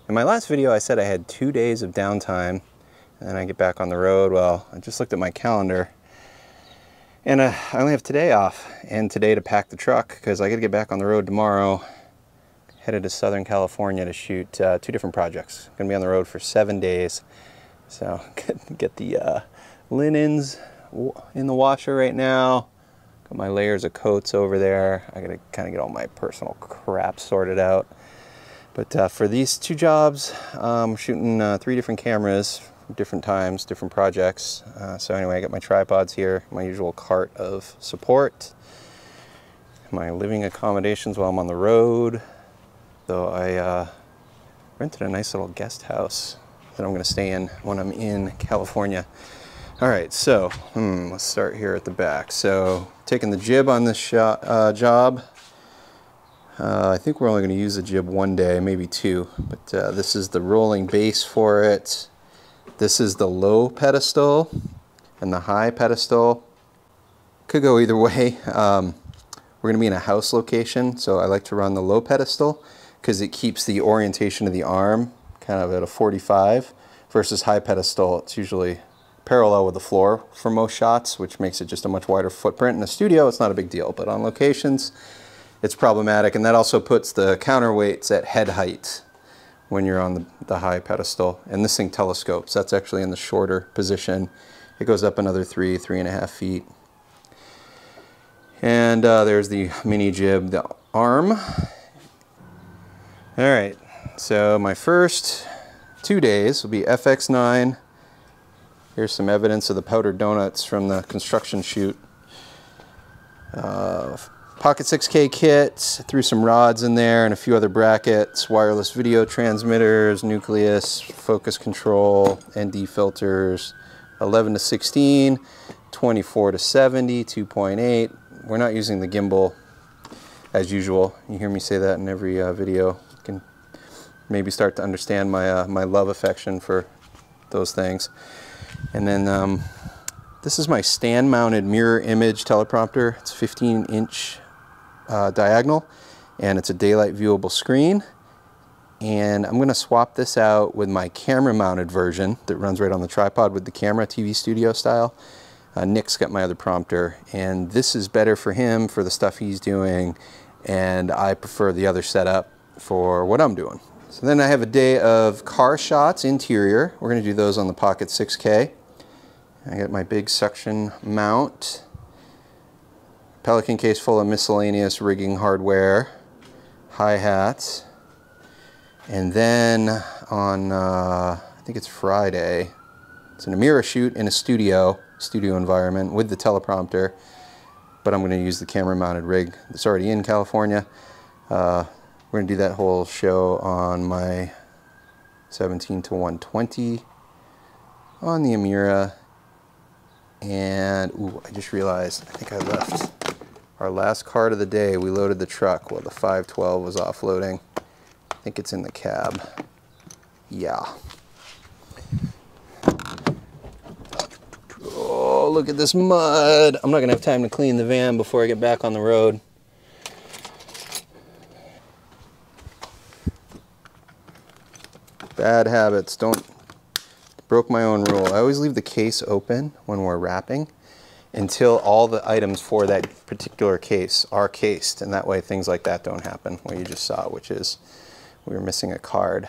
In my last video, I said I had 2 days of downtime, and then I get back on the road. Well, I just looked at my calendar, and I only have today off, and today to pack the truck, because I got to get back on the road tomorrow, headed to Southern California to shoot 2 different projects. Gonna be on the road for 7 days, so get the linens in the washer right now. Got my layers of coats over there. I gotta kind of get all my personal crap sorted out. But for these 2 jobs, I'm shooting 3 different cameras, different times, different projects. So anyway, I got my tripods here, my usual cart of support, my living accommodations while I'm on the road. Though I rented a nice little guest house that I'm gonna stay in when I'm in California. All right, so let's start here at the back. So taking the jib on this job. I think we're only going to use the jib 1 day, maybe 2, but this is the rolling base for it. This is the low pedestal and the high pedestal. Could go either way. We're going to be in a house location, so I like to run the low pedestal because it keeps the orientation of the arm kind of at a 45 versus high pedestal. It's usually parallel with the floor for most shots, which makes it just a much wider footprint. In the studio, it's not a big deal, but on locations, it's problematic, and that also puts the counterweights at head height when you're on the high pedestal. And this thing telescopes. That's actually in the shorter position. It goes up another 3.5 feet. And there's the mini jib, the arm. All right, so my first 2 days will be FX9. Here's some evidence of the powdered donuts from the construction shoot. Pocket 6K kit, threw some rods in there and a few other brackets, wireless video transmitters, nucleus, focus control, ND filters, 11 to 16, 24 to 70, 2.8. We're not using the gimbal as usual. You hear me say that in every video. You can maybe start to understand my love affection for those things. And then this is my stand-mounted mirror image teleprompter. It's 15-inch diagonal, and it's a daylight viewable screen. And I'm going to swap this out with my camera-mounted version that runs right on the tripod with the camera, TV studio style. Nick's got my other prompter, and this is better for him for the stuff he's doing, and I prefer the other setup for what I'm doing. So then I have a day of car shots, interior. We're going to do those on the Pocket 6K. I got my big suction mount, Pelican case full of miscellaneous rigging hardware, hi-hats, and then on, I think it's Friday, it's an Amira shoot in a studio environment with the teleprompter, but I'm going to use the camera-mounted rig that's already in California. We're going to do that whole show on my 17 to 120 on the Amira. And ooh, I just realized, I think I left our last cart of the day. We loaded the truck while the 512 was offloading. I think it's in the cab. Yeah. Oh, look at this mud. I'm not gonna have time to clean the van before I get back on the road. Bad habits. Broke my own rule. I always leave the case open when we're wrapping until all the items for that particular case are cased, and that way things like that don't happen, what you just saw, which is we were missing a card.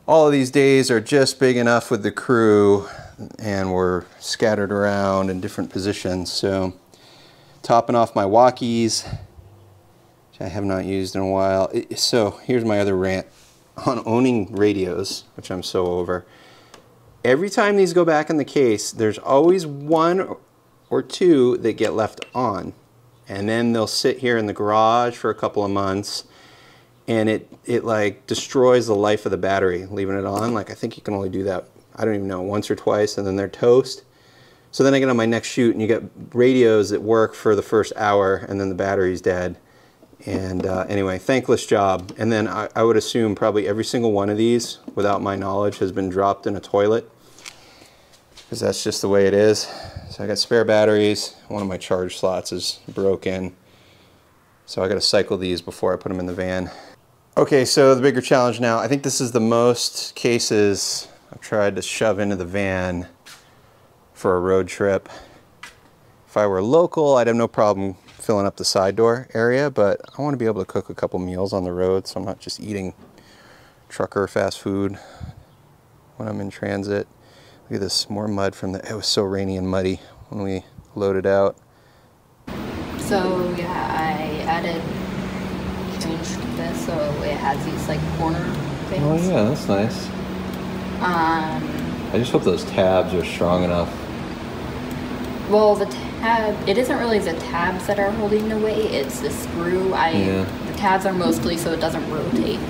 All of these days are just big enough with the crew, and we're scattered around in different positions. So topping off my walkies, which I have not used in a while. So here's my other rant on owning radios, which I'm so over. Every time these go back in the case, there's always 1 or 2 that get left on. And then they'll sit here in the garage for a couple of months, and it like destroys the life of the battery, leaving it on. Like, I think you can only do that, I don't even know, once or twice, and then they're toast. So then I get on my next shoot, and you get radios that work for the first hour, and then the battery's dead. And anyway, thankless job. And then I would assume probably every single one of these, without my knowledge, has been dropped in a toilet, because that's just the way it is. So I got spare batteries. One of my charge slots is broken, so I got to cycle these before I put them in the van. Okay, so the bigger challenge now. I think this is the most cases I've tried to shove into the van for a road trip. If I were local, I'd have no problem filling up the side door area, but I want to be able to cook a couple meals on the road so I'm not just eating trucker fast food when I'm in transit. Look at this, more mud from the, it was so rainy and muddy when we loaded out. So yeah, I changed this so it has these like corner things. Oh yeah, that's nice. I just hope those tabs are strong enough. Well, the tab, it isn't really the tabs that are holding the weight, it's the screw. The tabs are mostly so it doesn't rotate.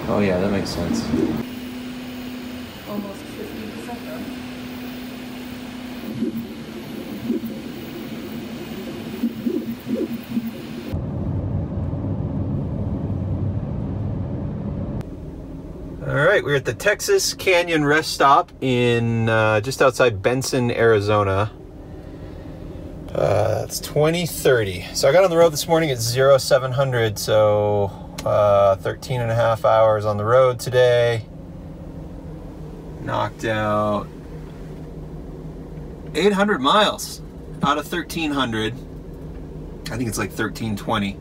Oh yeah, that makes sense. Almost 50% though. All right, we're at the Texas Canyon Rest Stop in just outside Benson, Arizona. It's 20:30. So I got on the road this morning at 0700, so 13 and a half hours on the road today. Knocked out 800 miles out of 1300. I think it's like 1320.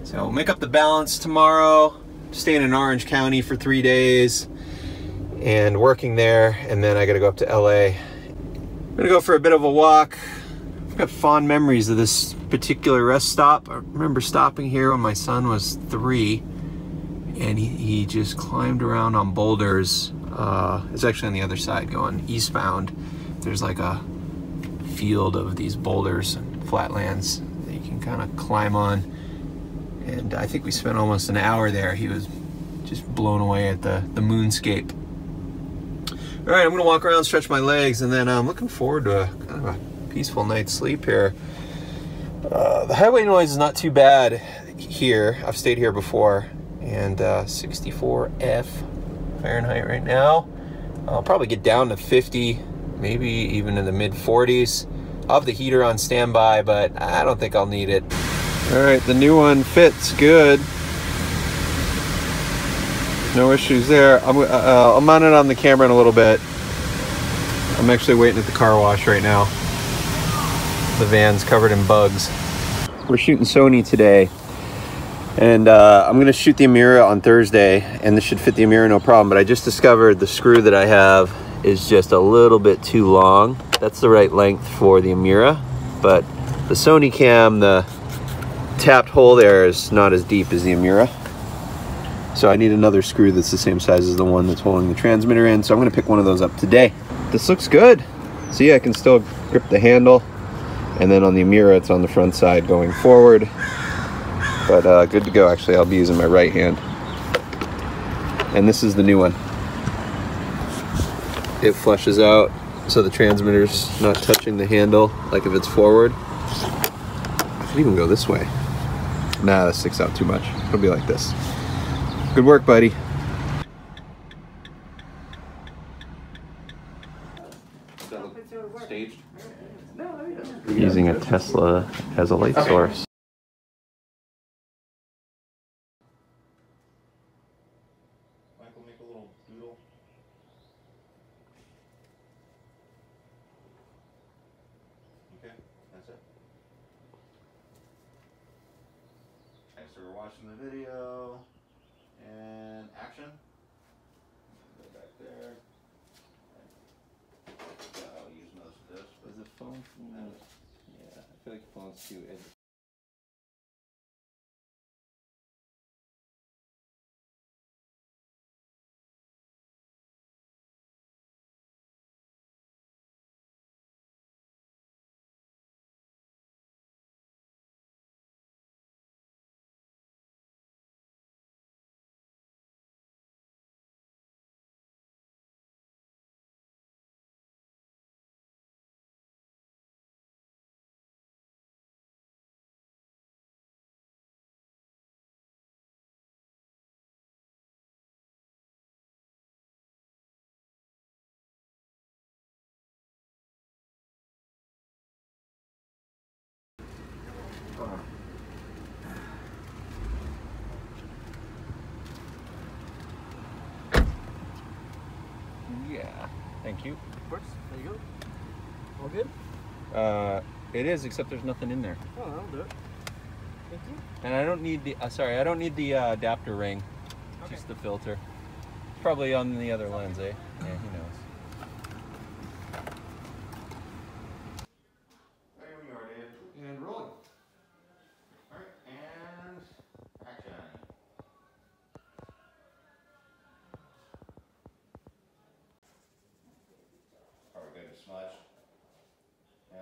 So we'll make up the balance tomorrow. Staying in Orange County for 3 days and working there, and then I gotta go up to LA. I'm gonna go for a bit of a walk. I've got fond memories of this particular rest stop. I remember stopping here when my son was 3, and he just climbed around on boulders. It's actually on the other side going eastbound. There's like a field of these boulders and flatlands that you can kind of climb on. And I think we spent almost an hour there. He was just blown away at the moonscape. All right, I'm gonna walk around, stretch my legs, and then I'm looking forward to kind of a peaceful night's sleep here. The highway noise is not too bad here. I've stayed here before, and 64 Fahrenheit right now. I'll probably get down to 50, maybe even in the mid 40s. I'll have the heater on standby, but I don't think I'll need it. All right, the new one fits good. No issues there. I'll mount it on the camera in a little bit. I'm actually waiting at the car wash right now. The van's covered in bugs. We're shooting Sony today, and I'm gonna shoot the Amira on Thursday, and this should fit the Amira no problem, but I just discovered the screw that I have is just a little bit too long. That's the right length for the Amira, but the Sony cam, the tapped hole there is not as deep as the Amira. So I need another screw that's the same size as the one that's holding the transmitter in. So I'm gonna pick one of those up today. This looks good. See, I can still grip the handle. And then on the Amira, it's on the front side going forward. But good to go. Actually, I'll be using my right hand. And this is the new one. It flushes out, so the transmitter's not touching the handle, like if it's forward. I can even go this way. Nah, that sticks out too much. It'll be like this. Good work, buddy. Staged? Using a Tesla as a light source. Michael, make a little doodle. Okay, that's it. Okay, so we're watching the video, and action. Go back there. I'll use most of this. Is the phone? Yeah, I feel like the phone's too Yeah. Thank you. Of course. There you go. All good? It is, except there's nothing in there. Oh, that'll do it. Thank you. And I don't need the, sorry, I don't need the adapter ring. Okay. Just the filter. It's probably on the other lens, eh? Yeah, who knows. Ready when you are, Dave. And rolling. Alright, and action. Are we good to smudge? Yeah.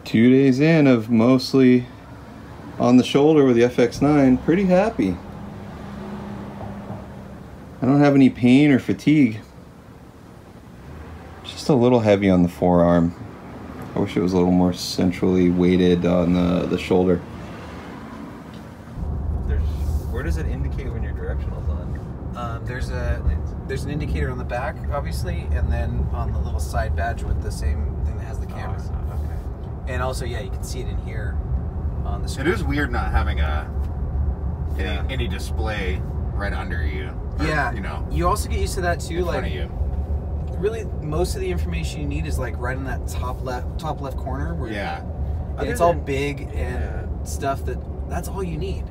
Two days in of mostly on the shoulder with the FX9, pretty happy. I don't have any pain or fatigue. Just a little heavy on the forearm. I wish it was a little more centrally weighted on the shoulder. Where does it indicate when your directional's on? There's an indicator on the back, obviously, and then on the little side badge with the same thing that has the camera. Oh, okay. And also, yeah, you can see it in here on the screen. It is weird not having any display right under you. Or, Yeah, you know, you also get used to that too. in Like, front of you. really, most of the information you need is like right in that top left corner. Where Yeah. and it's all big and stuff that's all you need.